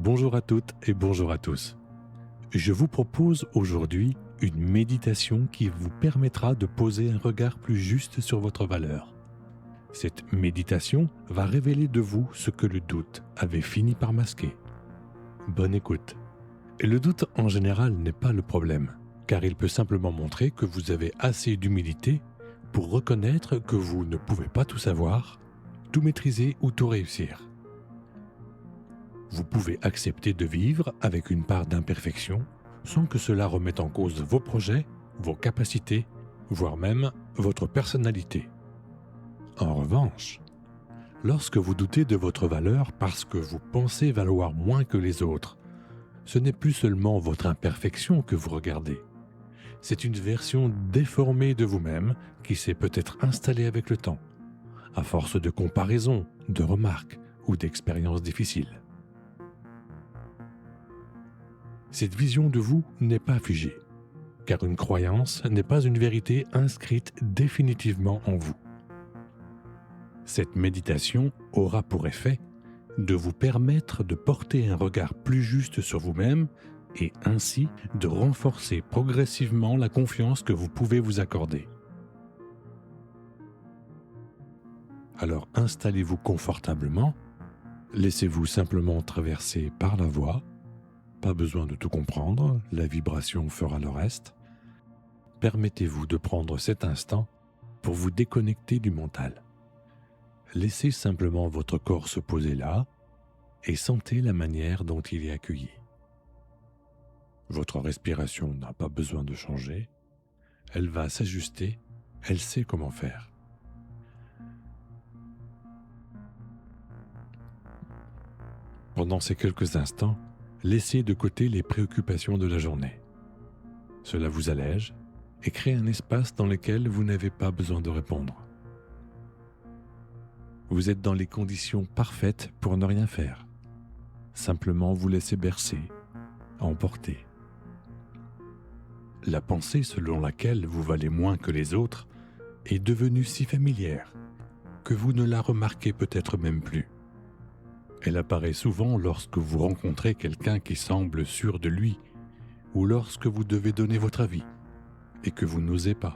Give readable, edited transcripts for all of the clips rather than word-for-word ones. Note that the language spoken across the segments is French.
Bonjour à toutes et bonjour à tous. Je vous propose aujourd'hui une méditation qui vous permettra de poser un regard plus juste sur votre valeur. Cette méditation va révéler de vous ce que le doute avait fini par masquer. Bonne écoute. Et le doute en général n'est pas le problème, car il peut simplement montrer que vous avez assez d'humilité pour reconnaître que vous ne pouvez pas tout savoir, tout maîtriser ou tout réussir. Vous pouvez accepter de vivre avec une part d'imperfection sans que cela remette en cause vos projets, vos capacités, voire même votre personnalité. En revanche, lorsque vous doutez de votre valeur parce que vous pensez valoir moins que les autres, ce n'est plus seulement votre imperfection que vous regardez. C'est une version déformée de vous-même qui s'est peut-être installée avec le temps, à force de comparaisons, de remarques ou d'expériences difficiles. Cette vision de vous n'est pas figée, car une croyance n'est pas une vérité inscrite définitivement en vous. Cette méditation aura pour effet de vous permettre de porter un regard plus juste sur vous-même et ainsi de renforcer progressivement la confiance que vous pouvez vous accorder. Alors installez-vous confortablement, laissez-vous simplement traverser par la voie. Pas besoin de tout comprendre, la vibration fera le reste. Permettez-vous de prendre cet instant pour vous déconnecter du mental. Laissez simplement votre corps se poser là et sentez la manière dont il est accueilli. Votre respiration n'a pas besoin de changer, elle va s'ajuster, elle sait comment faire. Pendant ces quelques instants, laissez de côté les préoccupations de la journée. Cela vous allège et crée un espace dans lequel vous n'avez pas besoin de répondre. Vous êtes dans les conditions parfaites pour ne rien faire. Simplement vous laisser bercer, emporter. La pensée selon laquelle vous valez moins que les autres est devenue si familière que vous ne la remarquez peut-être même plus. Elle apparaît souvent lorsque vous rencontrez quelqu'un qui semble sûr de lui ou lorsque vous devez donner votre avis et que vous n'osez pas.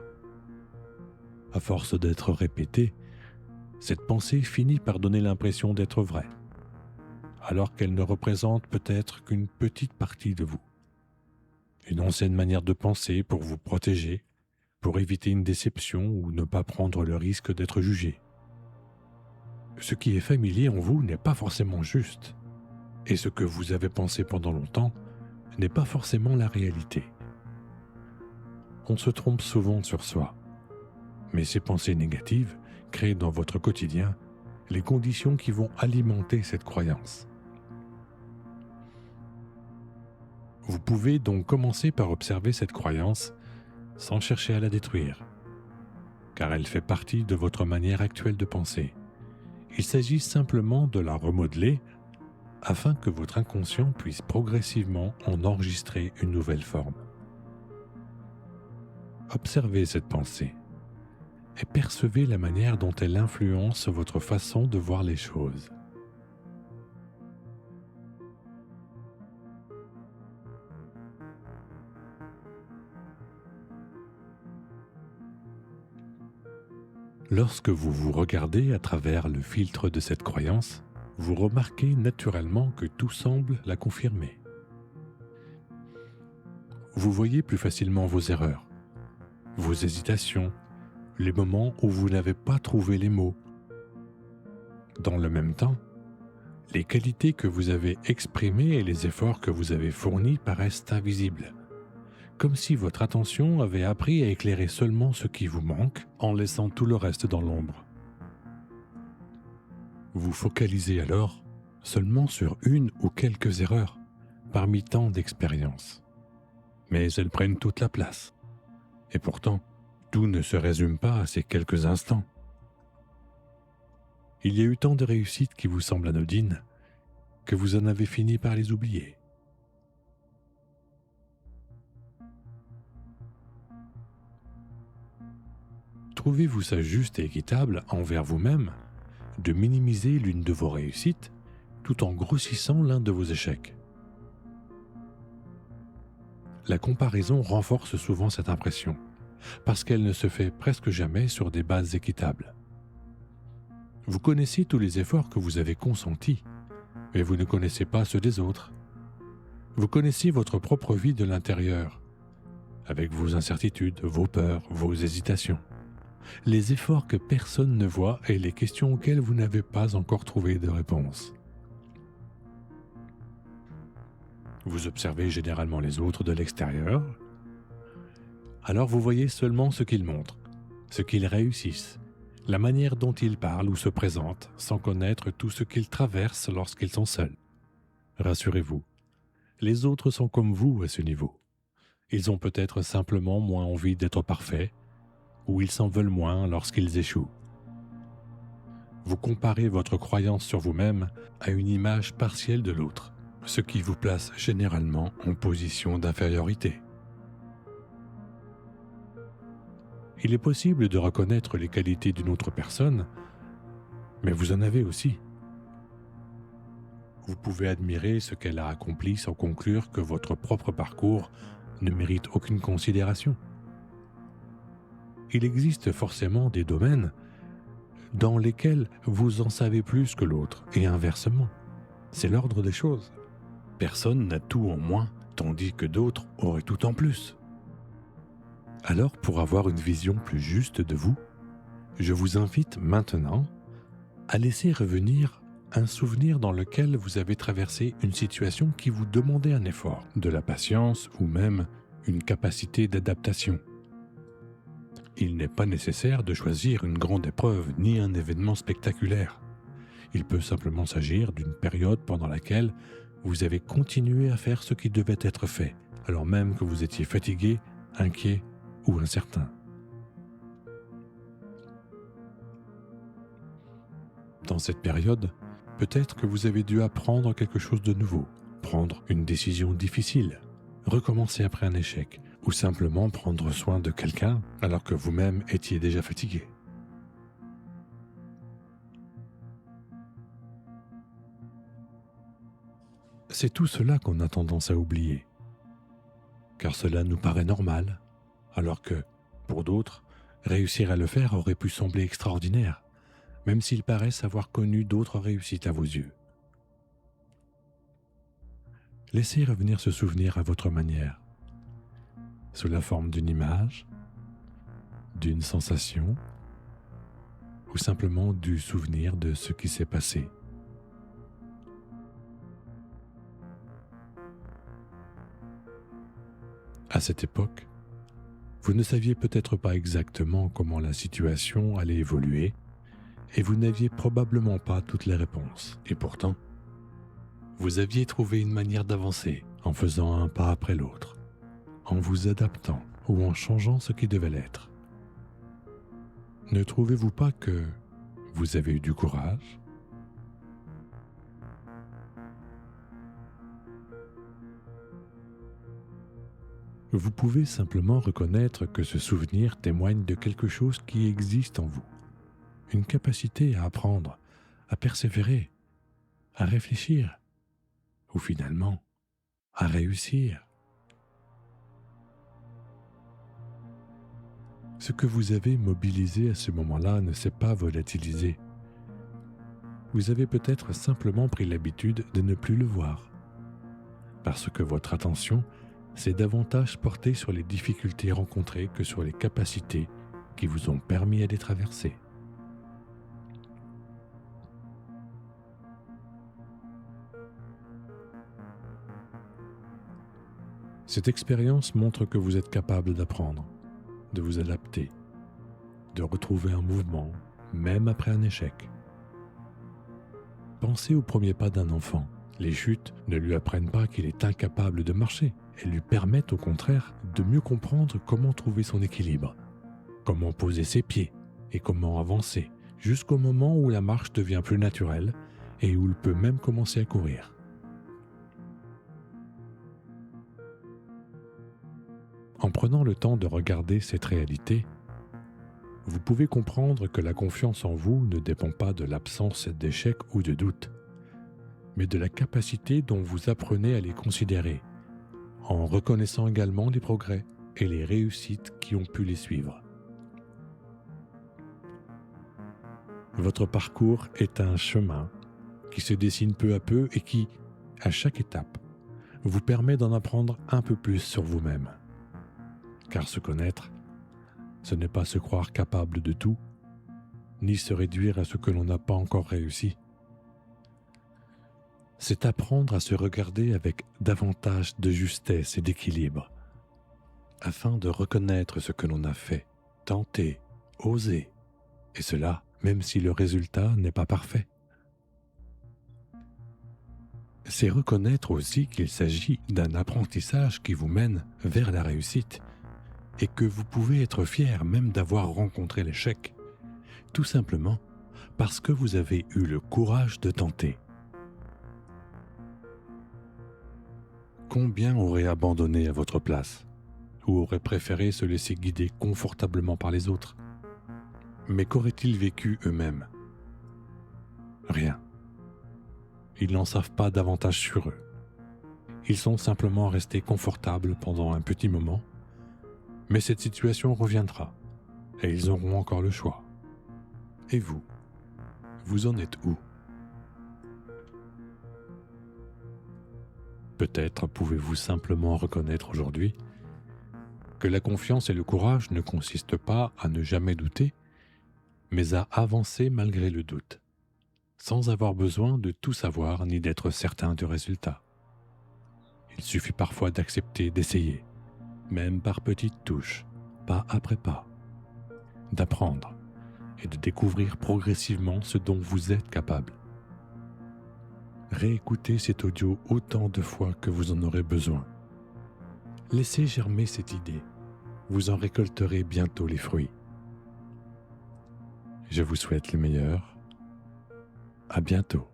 À force d'être répétée, cette pensée finit par donner l'impression d'être vraie, alors qu'elle ne représente peut-être qu'une petite partie de vous. Une ancienne manière de penser pour vous protéger, pour éviter une déception ou ne pas prendre le risque d'être jugé. Ce qui est familier en vous n'est pas forcément juste, et ce que vous avez pensé pendant longtemps n'est pas forcément la réalité. On se trompe souvent sur soi, mais ces pensées négatives créent dans votre quotidien les conditions qui vont alimenter cette croyance. Vous pouvez donc commencer par observer cette croyance sans chercher à la détruire, car elle fait partie de votre manière actuelle de penser. Il s'agit simplement de la remodeler afin que votre inconscient puisse progressivement en enregistrer une nouvelle forme. Observez cette pensée et percevez la manière dont elle influence votre façon de voir les choses. Lorsque vous vous regardez à travers le filtre de cette croyance, vous remarquez naturellement que tout semble la confirmer. Vous voyez plus facilement vos erreurs, vos hésitations, les moments où vous n'avez pas trouvé les mots. Dans le même temps, les qualités que vous avez exprimées et les efforts que vous avez fournis paraissent invisibles, comme si votre attention avait appris à éclairer seulement ce qui vous manque en laissant tout le reste dans l'ombre. Vous focalisez alors seulement sur une ou quelques erreurs parmi tant d'expériences. Mais elles prennent toute la place. Et pourtant, tout ne se résume pas à ces quelques instants. Il y a eu tant de réussites qui vous semblent anodines que vous en avez fini par les oublier. Trouvez-vous ça juste et équitable envers vous-même de minimiser l'une de vos réussites tout en grossissant l'un de vos échecs? La comparaison renforce souvent cette impression, parce qu'elle ne se fait presque jamais sur des bases équitables. Vous connaissez tous les efforts que vous avez consentis, mais vous ne connaissez pas ceux des autres. Vous connaissez votre propre vie de l'intérieur, avec vos incertitudes, vos peurs, vos hésitations, les efforts que personne ne voit et les questions auxquelles vous n'avez pas encore trouvé de réponse. Vous observez généralement les autres de l'extérieur, alors vous voyez seulement ce qu'ils montrent, ce qu'ils réussissent, la manière dont ils parlent ou se présentent, sans connaître tout ce qu'ils traversent lorsqu'ils sont seuls. Rassurez-vous, les autres sont comme vous à ce niveau. Ils ont peut-être simplement moins envie d'être parfaits, ou ils s'en veulent moins lorsqu'ils échouent. Vous comparez votre croyance sur vous-même à une image partielle de l'autre, ce qui vous place généralement en position d'infériorité. Il est possible de reconnaître les qualités d'une autre personne, mais vous en avez aussi. Vous pouvez admirer ce qu'elle a accompli sans conclure que votre propre parcours ne mérite aucune considération. Il existe forcément des domaines dans lesquels vous en savez plus que l'autre, et inversement. C'est l'ordre des choses. Personne n'a tout en moins, tandis que d'autres auraient tout en plus. Alors, pour avoir une vision plus juste de vous, je vous invite maintenant à laisser revenir un souvenir dans lequel vous avez traversé une situation qui vous demandait un effort, de la patience ou même une capacité d'adaptation. Il n'est pas nécessaire de choisir une grande épreuve ni un événement spectaculaire. Il peut simplement s'agir d'une période pendant laquelle vous avez continué à faire ce qui devait être fait, alors même que vous étiez fatigué, inquiet ou incertain. Dans cette période, peut-être que vous avez dû apprendre quelque chose de nouveau, prendre une décision difficile, recommencer après un échec, ou simplement prendre soin de quelqu'un alors que vous-même étiez déjà fatigué. C'est tout cela qu'on a tendance à oublier, car cela nous paraît normal, alors que, pour d'autres, réussir à le faire aurait pu sembler extraordinaire, même s'ils paraissent avoir connu d'autres réussites à vos yeux. Laissez revenir ce souvenir à votre manière, sous la forme d'une image, d'une sensation, ou simplement du souvenir de ce qui s'est passé. À cette époque, vous ne saviez peut-être pas exactement comment la situation allait évoluer et vous n'aviez probablement pas toutes les réponses. Et pourtant, vous aviez trouvé une manière d'avancer en faisant un pas après l'autre, en vous adaptant ou en changeant ce qui devait l'être. Ne trouvez-vous pas que vous avez eu du courage ? Vous pouvez simplement reconnaître que ce souvenir témoigne de quelque chose qui existe en vous. Une capacité à apprendre, à persévérer, à réfléchir, ou finalement, à réussir. Ce que vous avez mobilisé à ce moment-là ne s'est pas volatilisé. Vous avez peut-être simplement pris l'habitude de ne plus le voir, parce que votre attention s'est davantage portée sur les difficultés rencontrées que sur les capacités qui vous ont permis à les traverser. Cette expérience montre que vous êtes capable d'apprendre, de vous adapter, de retrouver un mouvement, même après un échec. Pensez au premier pas d'un enfant. Les chutes ne lui apprennent pas qu'il est incapable de marcher. Elles lui permettent au contraire de mieux comprendre comment trouver son équilibre, comment poser ses pieds et comment avancer, jusqu'au moment où la marche devient plus naturelle et où il peut même commencer à courir. En prenant le temps de regarder cette réalité, vous pouvez comprendre que la confiance en vous ne dépend pas de l'absence d'échecs ou de doutes, mais de la capacité dont vous apprenez à les considérer, en reconnaissant également les progrès et les réussites qui ont pu les suivre. Votre parcours est un chemin qui se dessine peu à peu et qui, à chaque étape, vous permet d'en apprendre un peu plus sur vous-même. Car se connaître, ce n'est pas se croire capable de tout, ni se réduire à ce que l'on n'a pas encore réussi. C'est apprendre à se regarder avec davantage de justesse et d'équilibre, afin de reconnaître ce que l'on a fait, tenté, osé, et cela même si le résultat n'est pas parfait. C'est reconnaître aussi qu'il s'agit d'un apprentissage qui vous mène vers la réussite et que vous pouvez être fier même d'avoir rencontré l'échec, tout simplement parce que vous avez eu le courage de tenter. Combien auraient abandonné à votre place ou auraient préféré se laisser guider confortablement par les autres? Mais qu'auraient-ils vécu eux-mêmes? Rien. Ils n'en savent pas davantage sur eux. Ils sont simplement restés confortables pendant un petit moment, mais cette situation reviendra et ils auront encore le choix. Et vous, vous en êtes où? Peut-être pouvez-vous simplement reconnaître aujourd'hui que la confiance et le courage ne consistent pas à ne jamais douter, mais à avancer malgré le doute, sans avoir besoin de tout savoir ni d'être certain du résultat. Il suffit parfois d'accepter d'essayer, même par petites touches, pas après pas, d'apprendre et de découvrir progressivement ce dont vous êtes capable. Réécoutez cet audio autant de fois que vous en aurez besoin. Laissez germer cette idée, vous en récolterez bientôt les fruits. Je vous souhaite le meilleur. À bientôt.